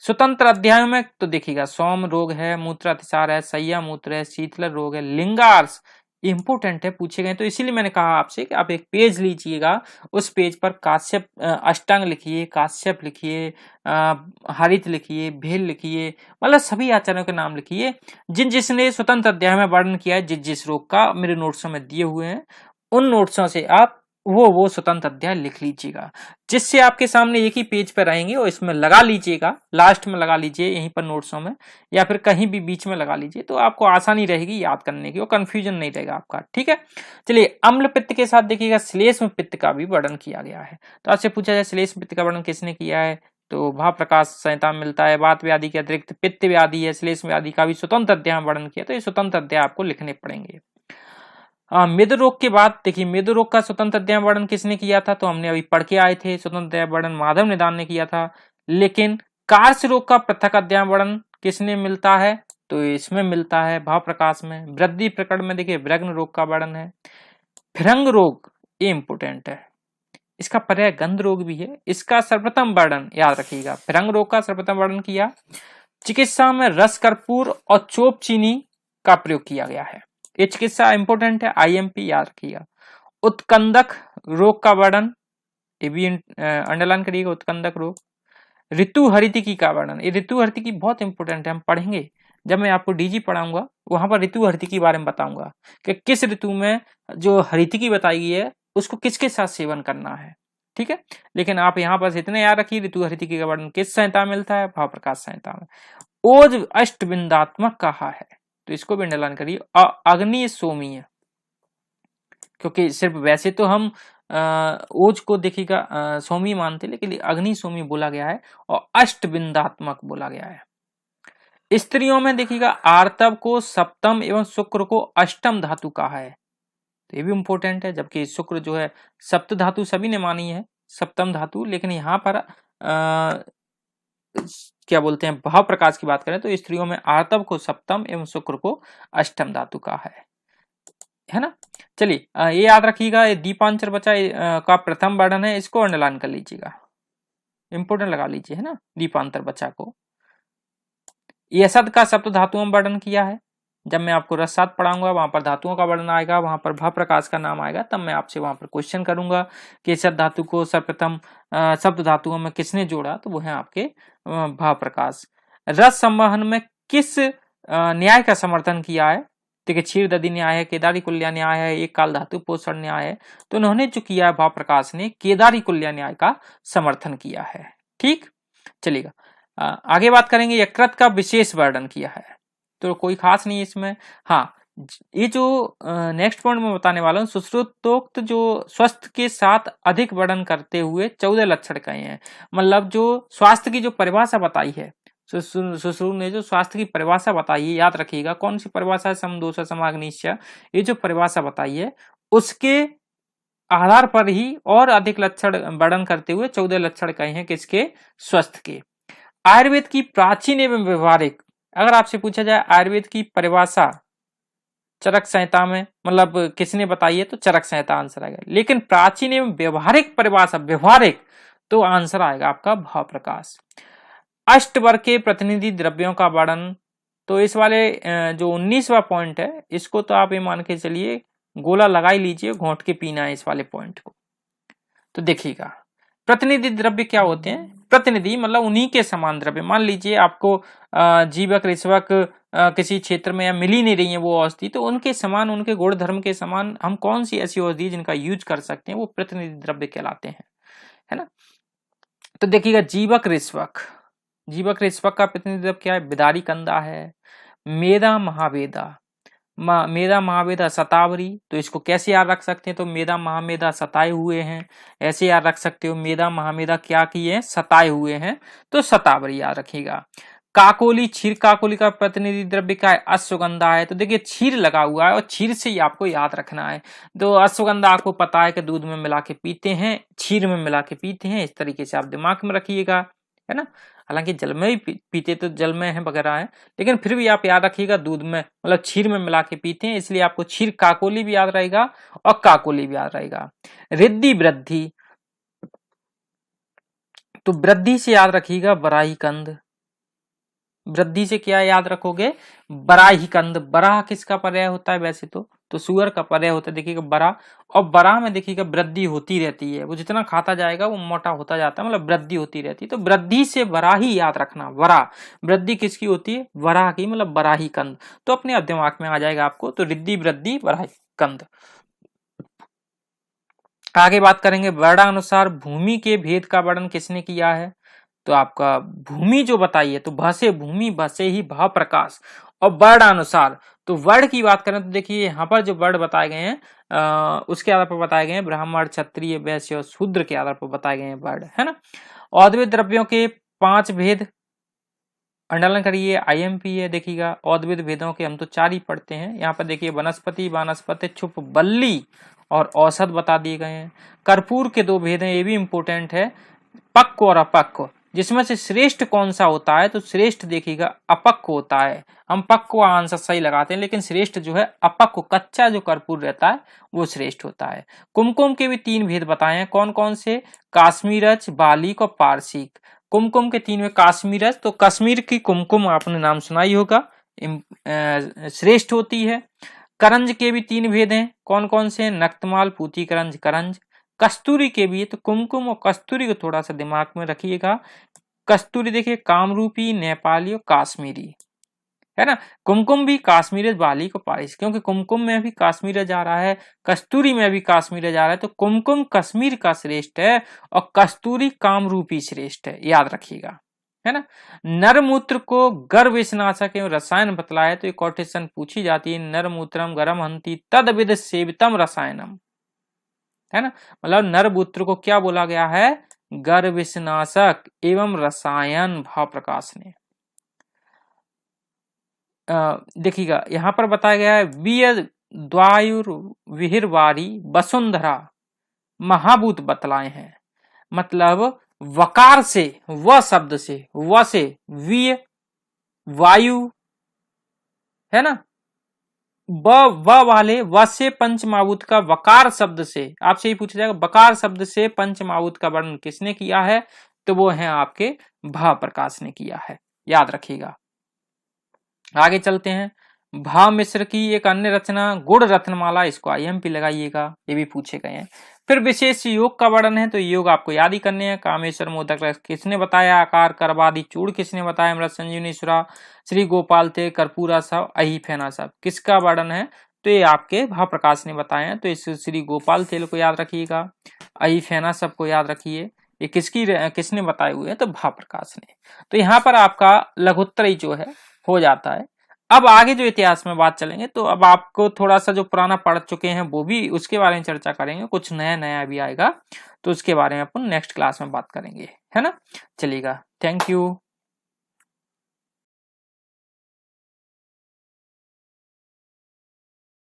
स्वतंत्र अध्यायों में तो देखिएगा सोम रोग है, मूत्र अतिसार है, सैया मूत्र है, शीतल रोग है, लिंगार्स इंपोर्टेंट है, पूछे गए, तो इसीलिए मैंने कहा आपसे कि आप एक पेज लीजिएगा, उस पेज पर काश्यप अष्टांग लिखिए, काश्यप लिखिए, हरित लिखिए, भेल लिखिए, मतलब सभी आचार्यों के नाम लिखिए जिसने स्वतंत्र अध्याय में वर्णन किया है, जिस रोग का, मेरे नोट्सों में दिए हुए हैं, उन नोट्सों से आप वो स्वतंत्र अध्याय लिख लीजिएगा, जिससे आपके सामने एक ही पेज पर रहेंगे और इसमें लगा लीजिएगा, लास्ट में लगा लीजिए यहीं पर नोट्सों में, या फिर कहीं भी बीच में लगा लीजिए, तो आपको आसानी रहेगी याद करने की और कंफ्यूजन नहीं रहेगा आपका, ठीक है। चलिए, अम्ल पित्त के साथ देखिएगा श्लेष्म पित्त का भी वर्णन किया गया है। तो आपसे पूछा जाए श्लेष्म पित्त का वर्णन किसने किया है, तो भाव प्रकाश संहिता में मिलता है। वात व्याधि के अतिरिक्त पित्त व्याधि है, श्लेष्म व्याधि का भी स्वतंत्र अध्याय वर्णन किया, तो ये स्वतंत्र अध्याय आपको लिखने पड़ेंगे। मेद रोग के बाद देखिए, मेद रोग का स्वतंत्र अध्ययन वर्णन किसने किया था, तो हमने अभी पढ़ के आए थे, स्वतंत्र अध्ययन वर्णन माधव निदान ने किया था। लेकिन कार्स रोग का पृथक अध्ययन वर्णन किसने मिलता है, तो इसमें मिलता है भाव प्रकाश में। वृद्धि प्रकरण में देखिए व्रग्न रोग का वर्णन है। फिरंग रोग, ये इंपोर्टेंट है, इसका पर्याय गंध रोग भी है, इसका सर्वप्रथम वर्णन याद रखिएगा, फिरंग रोग का सर्वप्रथम वर्णन किया। चिकित्सा में रस कर्पूर और चोप चीनी का प्रयोग किया गया है, ये चिकित्सा इंपोर्टेंट है, आईएमपी याद रखिएगा। उत्कंदक रोग का वर्णन, ये भी अंडरलाइन करिएगा, उत्कंदक रोग। ऋतु हरितिकी का वर्णन, ये ऋतु हरितिकी बहुत इंपोर्टेंट है, हम पढ़ेंगे जब मैं आपको डीजी पढ़ाऊंगा, वहां पर ऋतु हरितिकी के बारे में बताऊंगा कि किस ऋतु में जो हरितिकी बताई गई है उसको किसके साथ सेवन करना है, ठीक है। लेकिन आप यहाँ पर इतने याद रखिए, ऋतु हरितिकी का वर्णन किस संहिता में मिलता है, भाव प्रकाश संहिता में। ओज अष्टबिंदात्मक कहा है, तो इसको भी अंडरलाइन करिए। अग्नि सोमीय, क्योंकि सिर्फ वैसे तो हम ओज को देखिएगा सोमी मानते, लेकिन अग्नि सोमी बोला गया है और अष्टबिंदात्मक बोला गया है। स्त्रियों में देखिएगा आर्तव को सप्तम एवं शुक्र को अष्टम धातु कहा है, तो ये भी इंपॉर्टेंट है, जबकि शुक्र जो है सप्त धातु सभी ने मानी है, सप्तम धातु, लेकिन यहाँ पर क्या बोलते हैं, भाव प्रकाश की बात करें तो स्त्रियों में आर्तव को सप्तम एवं शुक्र को अष्टम धातु का है ना। चलिए, ये याद रखिएगा, ये दीपांचर बचा का प्रथम वर्णन है, इसको अंडरलाइन कर लीजिएगा, इंपोर्टेंट लगा लीजिए, है ना, दीपांतर बचा को। यसद का सप्त धातुओं में वर्णन किया है, जब मैं आपको रसात पढ़ाऊंगा वहां पर धातुओं का वर्णन आएगा, वहां पर भाव प्रकाश का नाम आएगा, तब मैं आपसे वहां पर क्वेश्चन करूंगा कि यसद धातु को सर्वप्रथम सप्त धातुओं में किसने जोड़ा, तो वो है आपके भाव प्रकाश। रस संवहन में किस न्याय का समर्थन किया है, देखिए क्षीर दधि न्याय है, केदारी कुल्या न्याय है, एक काल धातु पोषण न्याय है, तो उन्होंने जो किया है भाव प्रकाश ने केदारी कुल्या न्याय का समर्थन किया है, ठीक। चलिएगा, आगे बात करेंगे, यकृत का विशेष वर्णन किया है, तो कोई खास नहीं इसमें। हाँ, ये जो नेक्स्ट पॉइंट में बताने वाला हूँ, सुश्रुतोक्त जो स्वस्थ के साथ अधिक वर्णन करते हुए 14 लक्षण कहे हैं। मतलब जो स्वास्थ्य की जो परिभाषा बताई है, सुश्रुत ने जो स्वास्थ्य की परिभाषा बताई है, याद रखिएगा कौन सी परिभाषा है, समदोष समाग्निश्च, ये जो परिभाषा बताई है उसके आधार पर ही और अधिक लक्षण वर्णन करते हुए 14 लक्षण कहे हैं किसके, स्वस्थ के। आयुर्वेद की प्राचीन एवं व्यवहारिक, अगर आपसे पूछा जाए आयुर्वेद की परिभाषा चरक संहिता में, मतलब किसने बताई है, तो चरक संहिता आंसर आएगा। लेकिन प्राचीन एवं व्यवहारिक परिभाषा, व्यवहारिक, तो आंसर आएगा आपका भाव प्रकाश। अष्टवर्ग के प्रतिनिधि द्रव्यों का वर्णन, तो इस वाले जो 19वां पॉइंट है इसको तो आप ये मान के चलिए गोला लगा ही लीजिए, घोंट के पीना है इस वाले पॉइंट को। तो देखिएगा प्रतिनिधि द्रव्य क्या होते हैं, प्रतिनिधि मतलब उन्हीं के समान द्रव्य। मान लीजिए आपको जीवक ऋषवक किसी क्षेत्र में या मिल ही नहीं रही है वो औषधि, तो उनके समान, उनके गुण धर्म के समान हम कौन सी ऐसी औषधि जिनका यूज कर सकते हैं, वो प्रतिनिधि द्रव्य कहलाते हैं, है ना। तो देखिएगा जीवक ऋषवक, जीवक ऋषवक का प्रतिनिधि द्रव्य क्या है, बिदारी कंदा है, मेदा महावेदा, मेदा महामेदा शतावरी, तो इसको कैसे याद रख सकते हैं, तो मेदा महामेदा सताए हुए हैं, ऐसे याद रख सकते हो। मेदा महामेदा क्या किए, सताए हुए हैं, तो शतावरी याद रखिएगा। काकोली, क्षीर काकोली का प्रतिनिधि द्रव्य क्या है, अश्वगंधा है। तो देखिए क्षीर लगा हुआ है और क्षीर से ही आपको याद रखना है। तो अश्वगंधा आपको पता है कि दूध में मिला के पीते हैं, क्षीर में मिला के पीते हैं, इस तरीके से आप दिमाग में रखिएगा, है ना। हालांकि जल में भी पीते तो जल में है वगैरह है, लेकिन फिर भी आप याद रखिएगा दूध में, मतलब क्षीर में मिला के पीते हैं, इसलिए आपको क्षीर काकोली भी याद रहेगा और काकोली भी याद रहेगा। रिद्धि वृद्धि, तो वृद्धि से याद रखिएगा बराही कंद, वृद्धि से क्या याद रखोगे, बराही कंद। बराह किसका पर्याय होता है वैसे तो सुअर का पर्याय होता है, देखिएगा बरा, और बरा में देखिएगा वृद्धि होती रहती है, वो जितना खाता जाएगा वो मोटा होता जाता है, मतलब वृद्धि होती रहती है। तो वृद्धि से बरा ही याद रखना, वरा, वृद्धि किसकी होती है, वरा की, मतलब बराही कंद, तो अपने आप दिमाग में आ जाएगा आपको। तो रिद्धि वृद्धि बराही कंद। आगे बात करेंगे वर्णानुसार भूमि के भेद का वर्णन किसने किया है, तो आपका भूमि जो बताई है, तो भ से भूमि, भ से ही भाव प्रकाश, और वर्णानुसार, तो वर्ण की बात करें तो देखिए यहाँ पर जो वर्ण बताए गए हैं उसके आधार पर बताए गए हैं, ब्राह्मण क्षत्रिय वैश्य और शूद्र के आधार पर बताए गए हैं वर्ण, है ना। औद्भिद द्रव्यों के 5 भेद, अंडरलाइन करिए, आईएमपी है। देखिएगा औद्भिद भेदों के हम तो 4 ही पढ़ते हैं, यहाँ पर देखिए वनस्पति, वानस्पति, छुप, बल्ली और औषध बता दिए गए हैं। कर्पूर के 2 भेद हैं, ये भी इंपोर्टेंट है, पक्व और अपक्व। जिसमें से श्रेष्ठ कौन सा होता है, तो श्रेष्ठ देखिएगा अपक्व होता है। हम पक्व आंसर सही लगाते हैं, लेकिन श्रेष्ठ जो है अपक्व, कच्चा जो कर्पूर रहता है वो श्रेष्ठ होता है। कुमकुम के भी 3 भेद बताए हैं, कौन कौन से, काश्मीरज, बालिक और पारसिक। कुमकुम के 3 में काश्मीरज, तो कश्मीर की कुमकुम आपने नाम सुनाई होगा, श्रेष्ठ होती है। करंज के भी 3 भेद हैं, कौन कौन से, नक्तमाल, पूती करंज, करंज। कस्तूरी के भी, तो कुमकुम और कस्तूरी को थोड़ा सा दिमाग में रखिएगा। कस्तूरी देखिए कामरूपी, नेपाली और काश्मीरी, है ना। कुमकुम भी काश्मीरी, बाली को पारिस, क्योंकि कुमकुम में भी काश्मीर जा रहा है, कस्तूरी में भी काश्मीर जा रहा है, तो कुमकुम कश्मीर का श्रेष्ठ है और कस्तूरी कामरूपी श्रेष्ठ है, याद रखिएगा, है ना। नरमूत्र को गर्भ स्नाशक एवं रसायन बतलाया, तो ये क्वेश्चन पूछी जाती है, नरमूत्रम गर्म हंति तदविद सेवितम रसायनम, है ना। मतलब नरमूत्र को क्या बोला गया है, गर्भ स्नाशक एवं रसायन, भाव प्रकाश ने। देखिएगा यहाँ पर बताया गया है, विय द्वायुर विहिरवारी वसुंधरा महाभूत बतलाए हैं, मतलब वकार से, व शब्द से, व से विय, वायु, है ना, व वाले व से पंचमाभूत का वकार शब्द से, आपसे ही पूछा जाएगा वकार शब्द से पंचमाभूत का वर्णन किसने किया है, तो वो है आपके भाव प्रकाश ने किया है, याद रखिएगा। आगे चलते हैं, भाव मिश्र की एक अन्य रचना गुण रत्नमाला, इसको आईएमपी लगाइएगा, ये भी पूछे गए हैं। फिर विशेष योग का वर्णन है, तो योग आपको याद ही करने हैं। कामेश्वर मोदक किसने बताया, आकार करवादी चूड़ किसने बताया, अमृत संजीवनी सुरा, श्री गोपाल थे, कर्पूरा सब, अही फेना सब, किसका वर्णन है, तो ये आपके भाव प्रकाश ने बताए हैं। तो इस श्री गोपाल तेल को याद रखिएगा, अही फेना सब को याद रखिए, ये किसने बताए हुए हैं, तो भाव प्रकाश ने। तो यहाँ पर आपका लघुत्तरी जो है हो जाता है। अब आगे जो इतिहास में बात चलेंगे तो अब आपको थोड़ा सा जो पुराना पढ़ चुके हैं वो भी उसके बारे में चर्चा करेंगे, कुछ नया नया भी आएगा तो उसके बारे में अपन नेक्स्ट क्लास में बात करेंगे, है ना। चलिएगा, थैंक यू।